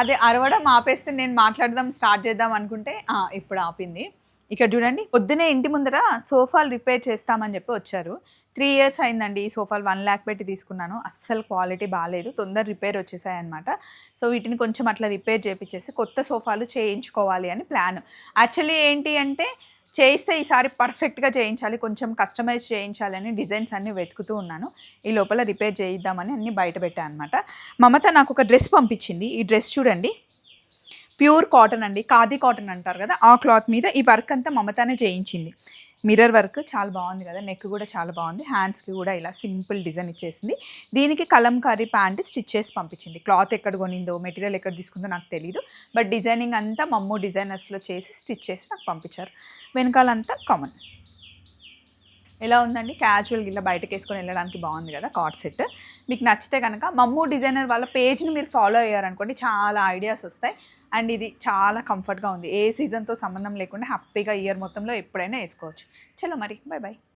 అదే అరవడం ఆపేస్తే నేను మాట్లాడదాం స్టార్ట్ చేద్దాం అనుకుంటే ఇప్పుడు ఆపింది. ఇక్కడ చూడండి, పొద్దునే ఇంటి ముందర సోఫాలు రిపేర్ చేస్తామని చెప్పి వచ్చారు. 3 ఇయర్స్ అయిందండి ఈ సోఫాలు. 1,00,000 పెట్టి తీసుకున్నాను. అస్సలు క్వాలిటీ బాలేదు, తొందర రిపేర్ వచ్చేసాయన్నమాట. సో వీటిని కొంచెం అట్లా రిపేర్ చేయించేసి కొత్త సోఫాలు చేయించుకోవాలి అని ప్లాన్. యాక్చువల్లీ ఏంటి అంటే చేయిస్తే ఈసారి పర్ఫెక్ట్గా చేయించాలి, కొంచెం కస్టమైజ్ చేయించాలని డిజైన్స్ అన్నీ వెతుకుతూ ఉన్నాను. ఈ లోపల రిపేర్ చేయిద్దామని అన్నీ బయట పెట్టాను అనమాట. మమత నాకు ఒక డ్రెస్ పంపించింది. ఈ డ్రెస్ చూడండి, ప్యూర్ కాటన్ అండి, ఖాదీ కాటన్ అంటారు కదా, ఆ క్లాత్ మీద ఈ వర్క్ అంతా మమతానే చేయించింది. మిర్రర్ వర్క్ చాలా బాగుంది కదా, నెక్ కూడా చాలా బాగుంది, హ్యాండ్స్కి కూడా ఇలా సింపుల్ డిజైన్ ఇచ్చేసింది. దీనికి కలంకారీ ప్యాంట్ స్టిచ్ చేసి పంపించింది. క్లాత్ ఎక్కడ కొనిందో, మెటీరియల్ ఎక్కడ తీసుకుందో నాకు తెలియదు, బట్ డిజైనింగ్ అంతా మమ్మూ డిజైనర్స్లో చేసి స్టిచ్ చేసి నాకు పంపించారు. వెనకాలంతా కామన్. ఎలా ఉందండి, క్యాజువల్గా ఇలా బయటకు వేసుకొని వెళ్ళడానికి బాగుంది కదా కార్డ్ సెట్. మీకు నచ్చితే కనుక మమ్మూ డిజైనర్ వాళ్ళ పేజ్ని మీరు ఫాలో అయ్యారనుకోండి, చాలా ఐడియాస్ వస్తాయి. అండ్ ఇది చాలా కంఫర్ట్గా ఉంది, ఏ సీజన్తో సంబంధం లేకుండా హ్యాపీగా ఇయర్ మొత్తంలో ఎప్పుడైనా వేసుకోవచ్చు. చలో మరి, బాయ్ బాయ్.